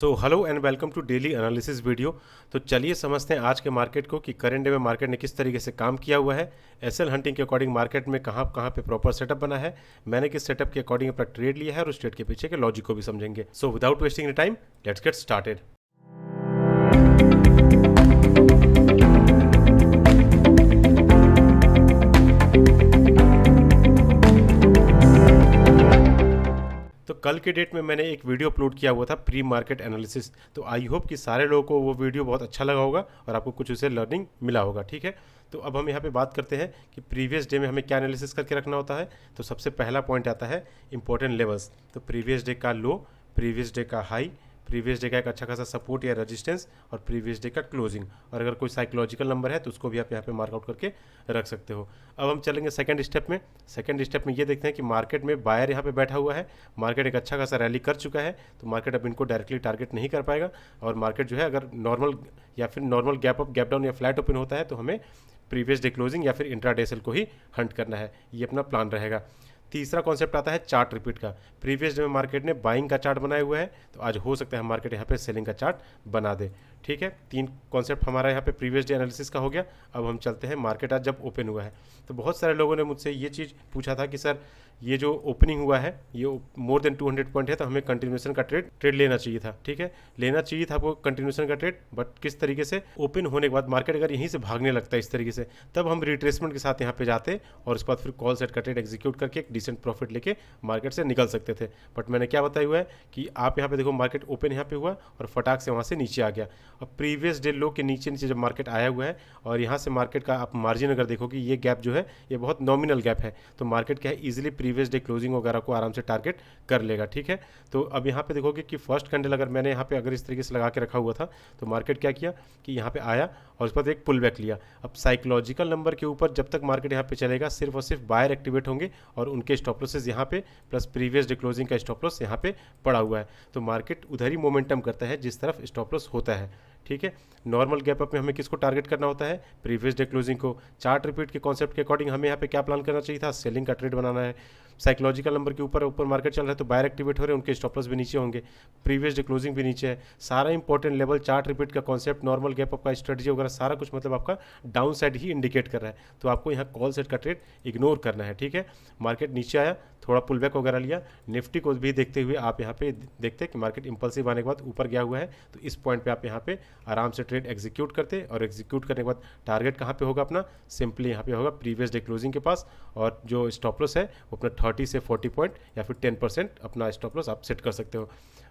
तो hello and welcome to daily analysis video. तो चलिए समझते हैं आज के मार्केट को कि करंट डे में मार्केट ने किस तरीके से काम किया हुआ है। एसएल हंटिंग के अकॉर्डिंग मार्केट में कहाँ कहाँ पे प्रॉपर सेटअप बना है, मैंने किस सेटअप के अकॉर्डिंग अपना ट्रेड लिया है और उस ट्रेड के पीछे के लॉजिक को भी समझेंगे। So without wasting time let's get started. तो कल के डेट में मैंने एक वीडियो अपलोड किया हुआ था प्री मार्केट एनालिसिस। तो आई होप कि सारे लोगों को वो वीडियो बहुत अच्छा लगा होगा और आपको कुछ उससे लर्निंग मिला होगा। ठीक है, तो अब हम यहाँ पे बात करते हैं कि प्रीवियस डे में हमें क्या एनालिसिस करके रखना होता है। तो सबसे पहला पॉइंट आता है इंपॉर्टेंट लेवल्स। तो प्रीवियस डे का लो, प्रीवियस डे का हाई, प्रीवियस डे का एक अच्छा खासा सपोर्ट या रेजिस्टेंस और प्रीवियस डे का क्लोजिंग। और अगर कोई साइकोलॉजिकल नंबर है तो उसको भी आप यहाँ पे मार्कआउट करके रख सकते हो। अब हम चलेंगे सेकंड स्टेप में। सेकंड स्टेप में ये देखते हैं कि मार्केट में बायर यहाँ पे बैठा हुआ है, मार्केट एक अच्छा खासा रैली कर चुका है, तो मार्केट अब इनको डायरेक्टली टारगेट नहीं कर पाएगा। और मार्केट जो है अगर नॉर्मल या फिर normal gap up, gap down या फ्लैट ओपन होता है तो हमें प्रीवियस डे क्लोजिंग या फिर इंट्राडे सेल को ही हंट करना है, ये अपना प्लान रहेगा। तीसरा कॉन्सेप्ट आता है चार्ट रिपीट का। प्रीवियस डे में मार्केट ने बाइंग का चार्ट बनाया हुआ है, तो आज हो सकता है मार्केट यहाँ पे सेलिंग का चार्ट बना दे। ठीक है, तीन कॉन्सेप्ट हमारा यहाँ पे प्रीवियस डे एनालिसिस का हो गया। अब हम चलते हैं मार्केट आज जब ओपन हुआ है। तो बहुत सारे लोगों ने मुझसे ये चीज़ पूछा था कि सर ये जो ओपनिंग हुआ है ये मोर देन 200 पॉइंट है, तो हमें कंटिन्यूएशन का ट्रेड लेना चाहिए था। ठीक है, लेना चाहिए था आपको कंटिन्यूएशन का ट्रेड, बट किस तरीके से ओपन होने के बाद मार्केट अगर यहीं से भागने लगता है इस तरीके से, तब हम रिट्रेसमेंट के साथ यहाँ पे जाते और उसके बाद फिर कॉल सेट का ट्रेड एग्जीक्यूट करके एक डिसेंट प्रॉफिट लेके मार्केट से निकल सकते थे। बट मैंने क्या बताया हुआ है कि आप यहाँ पे देखो मार्केट ओपन यहाँ पे हुआ और फटाक से वहाँ से नीचे आ गया। अब प्रीवियस डे लो के नीचे नीचे जब मार्केट आया हुआ है और यहाँ से मार्केट का आप मार्जिन अगर देखो कि ये गैप जो है ये बहुत नॉमिनल गैप है, तो मार्केट क्या है इजीली प्रीवियस डे क्लोजिंग वगैरह को आराम से टारगेट कर लेगा। ठीक है, तो अब यहाँ पे देखोगे कि फर्स्ट कैंडल अगर मैंने यहाँ पे अगर इस तरीके से लगा के रखा हुआ था तो मार्केट क्या किया कि यहाँ पे आया और उसके बाद एक पुल बैक लिया। अब साइकोलॉजिकल नंबर के ऊपर जब तक मार्केट यहाँ पे चलेगा सिर्फ और सिर्फ बायर एक्टिवेट होंगे और उनके स्टॉप लॉसेस यहाँ पे प्लस प्रीवियस डे क्लोजिंग का स्टॉप लॉस यहाँ पे पड़ा हुआ है, तो मार्केट उधर ही मोमेंटम करता है जिस तरफ स्टॉप लॉस होता है। ठीक है, नॉर्मल गैप अप में हमें किसको टारगेट करना होता है, प्रीवियस डे क्लोजिंग को। चार्ट रिपीट के कॉन्सेप्ट के अकॉर्डिंग हमें यहाँ पे क्या प्लान करना चाहिए था, सेलिंग का ट्रेड बनाना है। साइकोलॉजिकल नंबर के ऊपर ऊपर मार्केट चल रहा है तो बायर एक्टिवेट हो रहे हैं, उनके स्टॉप लॉस भी नीचे होंगे, प्रीवियस डे क्लोजिंग भी नीचे है। सारा इंपॉर्टेंट लेवल, चार्ट रिपीट का कॉन्सेप्ट, नॉर्मल गैप अप का स्ट्रेटजी वगैरह सारा कुछ मतलब आपका डाउन साइड ही इंडिकेट कर रहा है, तो आपको यहाँ कॉल सेट का ट्रेड इग्नोर करना है। ठीक है, मार्केट नीचे आया, थोड़ा पुल बैक वगैरह लिया, निफ्टी को भी देखते हुए आप यहाँ पे देखते हैं कि मार्केट इंपल्सिव आने के बाद ऊपर गया हुआ है, तो इस पॉइंट पे आप यहाँ पे आराम से ट्रेड एग्जीक्यूट करते और एग्जीक्यूट करने के बाद टारगेट कहाँ पे होगा अपना, सिंपली यहाँ पे होगा प्रीवियस डे क्लोजिंग के पास। और जो स्टॉप लॉस है वो अपना 30 से 40 पॉइंट या फिर 10% अपना स्टॉप लॉस आप सेट कर सकते हो।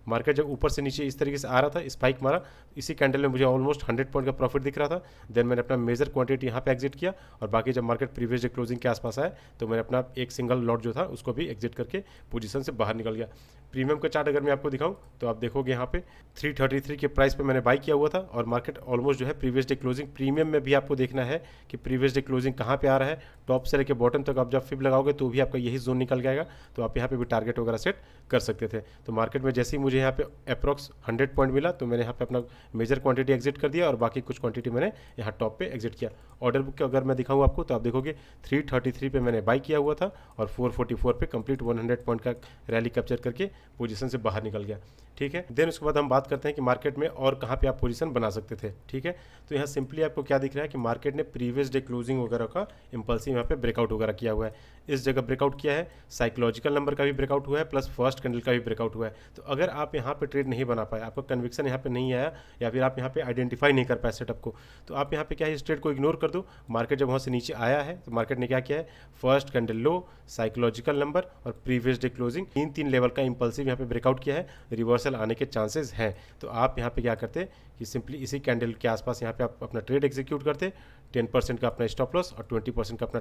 मार्केट जब ऊपर से नीचे इस तरीके से आ रहा था, स्पाइक मारा, इसी कैंडल में मुझे ऑलमोस्ट 100 पॉइंट का प्रॉफिट दिख रहा था। देन मैंने अपना मेजर क्वांटिटी यहाँ पे एग्जिट किया और बाकी जब मार्केट प्रीवियस डे क्लोजिंग के आसपास आया तो मैंने अपना एक सिंगल लॉट जो था उसको भी एग्जिट करके पोजीशन से बाहर निकल गया। प्रीमियम का चार्ट अगर मैं आपको दिखाऊं तो आप देखोगे यहाँ पे 333 के प्राइस पे मैंने बाई किया हुआ था और मार्केट ऑलमोस्ट जो है प्रीवियस डे क्लोजिंग, प्रीमियम में भी आपको देखना है कि प्रीवियस डे क्लोजिंग कहाँ पे आ रहा है, टॉप से लेकर बॉटम तक आप जब फिब लगाओगे तो भी आपका यही जोन निकल जाएगा, तो आप यहाँ पे भी टारगेट वगैरह सेट कर सकते थे। तो मार्केट में जैसे ही मुझे यहाँ पे अप्रॉक्स 100 पॉइंट मिला तो मैंने यहाँ पे अपना मेजर क्वांटिटी एग्जिट कर दिया और बाकी कुछ क्वांटिटी मैंने यहाँ टॉप पे एग्जिट किया। ऑर्डर बुक के अगर मैं दिखाऊँ आपको तो आप देखोगे 333 पे मैंने बाई किया हुआ था और 444 पे कंप्लीट 100 पॉइंट का रैली कैप्चर करके पोजीशन से बाहर निकल गया। ठीक है, देन उसके बाद हम बात करते हैं कि मार्केट में और कहाँ पे आप पोजीशन बना सकते थे। ठीक है, तो यहाँ सिंपली आपको क्या दिख रहा है कि मार्केट ने प्रीवियस डे क्लोजिंग वगैरह का इंपल्सिव यहाँ पे ब्रेकआउट वगैरह किया हुआ है, इस जगह ब्रेकआउट किया है, साइकोलॉजिकल नंबर का भी ब्रेकआउट हुआ है प्लस फर्स्ट कैंडल का भी ब्रेकआउट हुआ है। तो अगर आप यहाँ पे ट्रेड नहीं बना पाए, आपका कन्विक्शन यहाँ पे नहीं आया या फिर आप यहाँ पे आइडेंटिफाई नहीं कर पाए सेटअप को, तो आप यहाँ पे क्या है इस ट्रेड को इग्नोर कर दो। मार्केट जब वहाँ से नीचे आया है तो मार्केट ने क्या किया है, फर्स्ट कैंडल लो, साइकोलॉजिकल नंबर और प्रीवियस डे क्लोजिंग, तीन लेवल का इंपल्सिव यहाँ पे ब्रेकआउट किया है, रिवर्सल आने के चांसेस हैं। तो आप यहाँ पे क्या करते कि सिंपली इसी कैंडल के आसपास यहाँ पे आप अपना ट्रेड एग्जीक्यूट करते, 10% का अपना स्टॉप लॉस और 20% का अपना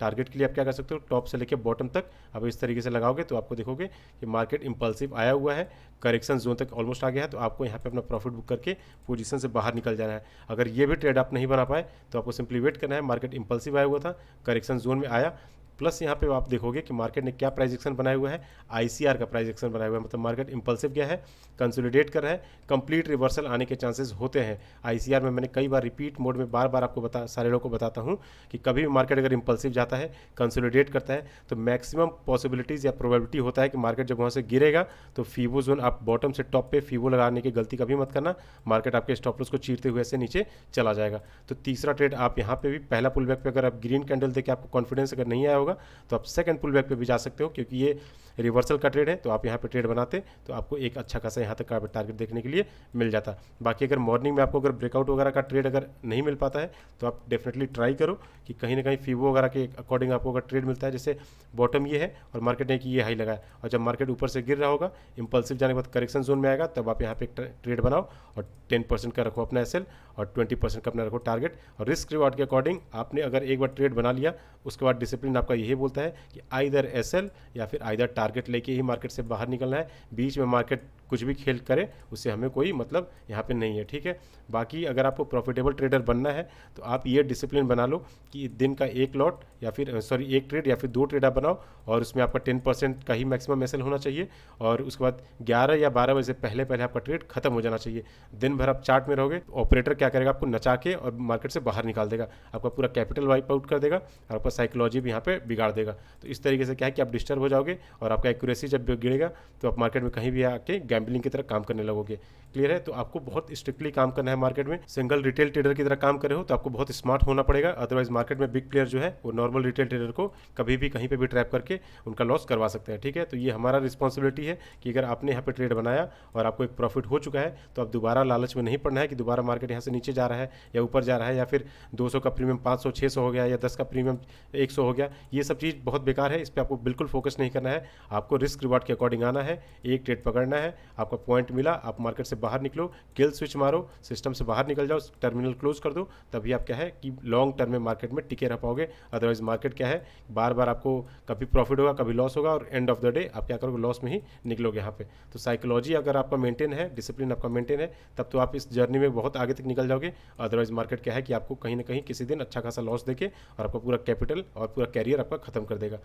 टारगेट के लिए आप क्या कर सकते हो, टॉप से लेकर बॉटम तक अब इस तरीके से लगाओगे तो आपको देखोगे कि मार्केट इंपल्सिव आया हुआ है, करेक्शन जोन तक ऑलमोस्ट आ गया है, तो आपको यहाँ पे अपना प्रॉफिट बुक करके पोजीशन से बाहर निकल जाना है। अगर ये भी ट्रेड आप नहीं बना पाए तो आपको सिंपली वेट करना है, मार्केट इंपल्सिव आया हुआ था, करेक्शन जोन में आया, प्लस यहाँ पे आप देखोगे कि मार्केट ने क्या प्राइस एक्शन बनाया हुआ है, आईसीआर का प्राइस एक्शन बनाया हुआ है, मतलब मार्केट इंपल्सिव क्या है, कंसोलिडेट कर रहा है, कंप्लीट रिवर्सल आने के चांसेस होते हैं। आईसीआर में मैंने कई बार रिपीट मोड में बार बार आपको सारे लोगों को बताता हूँ कि कभी भी मार्केट अगर इंपल्सिव जाता है, कंसोलिडेट करता है, तो मैक्सिमम पॉसिबिलिटीज़ या प्रोबेबिलिटी होता है कि मार्केट जब वहाँ से गिरेगा तो फीबो जोन, आप बॉटम से टॉप पे फीबो लगाने की गलती कभी मत करना, मार्केट आपके स्टॉप लॉस को चीरते हुए से नीचे चला जाएगा। तो तीसरा ट्रेड आप यहाँ पे भी, पहला पुल बैक पे अगर आप ग्रीन कैंडल देके आपको कॉन्फिडेंस अगर नहीं आया होगा तो आप सेकंड पुल बैक पे भी जा सकते हो, क्योंकि ये रिवर्सल का ट्रेड है। तो आप यहाँ पे ट्रेड बनाते तो आपको एक अच्छा खासा यहाँ तक का टारगेट देखने के लिए मिल जाता। बाकी अगर मॉर्निंग में आपको अगर ब्रेकआउट वगैरह का ट्रेड अगर नहीं मिल पाता है तो आप डेफिनेटली ट्राई करो कि कहीं ना कहीं फीबो वगैरह के अकॉर्डिंग आपको अगर ट्रेड मिलता है, जैसे बॉटम ये है और मार्केट ने कि ये हाई लगाया, और जब मार्केट ऊपर से गिर रहा होगा, इंपल्सिव जाने के बाद करेक्शन जोन में आएगा, तब आप यहाँ पे एक ट्रेड बनाओ और 10% का रखो अपना एसएल और 20% का अपना रखो टारगेट। और रिस्क रिवॉर्ड के अकॉर्डिंग आपने अगर एक बार ट्रेड बना लिया, उसके बाद डिसिप्लिन आपका यही बोलता है कि आइदर एसएल या फिर आइदर टारगेट लेके ही मार्केट से बाहर निकलना है। बीच में मार्केट कुछ भी खेल करे उससे हमें कोई मतलब यहाँ पे नहीं है, ठीक है। बाकी अगर आपको प्रॉफिटेबल ट्रेडर बनना है तो आप ये डिसिप्लिन बना लो कि दिन का एक लॉट या फिर एक ट्रेड या फिर 2 ट्रेड आप बनाओ, और उसमें आपका 10% का ही मैक्सिमम एसएल होना चाहिए, और उसके बाद 11 या 12 बजे से पहले पहले आपका ट्रेड खत्म हो जाना चाहिए। दिन भर आप चार्ट में रहोगे, ऑपरेटर क्या करेगा, आपको नचा के और मार्केट से बाहर निकाल देगा, आपका पूरा कैपिटल वाइप आउट कर देगा और आपका साइकोलॉजी भी यहाँ पे बिगाड़ देगा। तो इस तरीके से क्या है कि आप डिस्टर्ब हो जाओगे और आपका एक्यूरेसी जब गिरेगा तो आप मार्केट में कहीं भी आके गैम्बलिंग की तरह काम करने लगोगे। क्लियर है? तो आपको बहुत स्ट्रिक्टली काम करना है मार्केट में। सिंगल रिटेल ट्रेडर की तरह काम कर रहे हो तो आपको बहुत स्मार्ट होना पड़ेगा, अदरवाइज मार्केट में बिग प्लेयर जो है वो नॉर्मल रिटेल ट्रेडर को कभी भी कहीं पे भी ट्रैप करके उनका लॉस करवा सकते हैं, ठीक है। तो ये हमारा रिस्पॉन्सिबिलिटी है कि अगर आपने यहाँ पे ट्रेड बनाया और आपको एक प्रॉफिट हो चुका है तो आप दोबारा लालच में नहीं पड़ना है कि दोबारा मार्केट यहाँ से नीचे जा रहा है या ऊपर जा रहा है, या फिर 200 का प्रीमियम 500 600 हो गया या 10 का प्रीमियम 100 हो गया। ये सब चीज़ बहुत बेकार है, इस पर आपको बिल्कुल फोकस नहीं करना है। आपको रिस्क रिवार्ड के अकॉर्डिंग आना है, एक ट्रेड पकड़ना है, आपका पॉइंट मिला, आप मार्केट से बाहर निकलो, किल स्विच मारो, सिस्टम से बाहर निकल जाओ, टर्मिनल क्लोज कर दो, तभी आप क्या है कि लॉन्ग टर्म में मार्केट में टिके रह पाओगे। अदरवाइज मार्केट क्या है, बार बार आपको कभी प्रॉफिट होगा कभी लॉस होगा, और एंड ऑफ द डे आप क्या करोगे, लॉस में ही निकलोगे यहाँ पे। तो साइकोलॉजी अगर आपका मेंटेन है, डिसिप्लिन आपका मेंटेन है, तब तो आप इस जर्नी में बहुत आगे तक निकल जाओगे। अदरवाइज मार्केट क्या है कि आपको कहीं ना कहीं किसी दिन अच्छा खासा लॉस देके और आपका पूरा कैपिटल और पूरा कैरियर आपका खत्म कर देगा,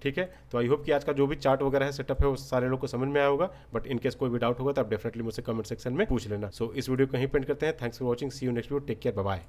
ठीक है। तो आई होप कि आज का जो भी चार्ट वगैरह है, सेटअप है, वो सारे लोग को समझ में आया होगा। बट इनकेस कोई भी डाउट होगा तो आप डेफिनेटली मुझसे कमेंट सेक्शन में पूछ लेना। सो इस वीडियो को कहीं पेंट करते हैं। Thanks for watching, see you next video, take care, bye bye.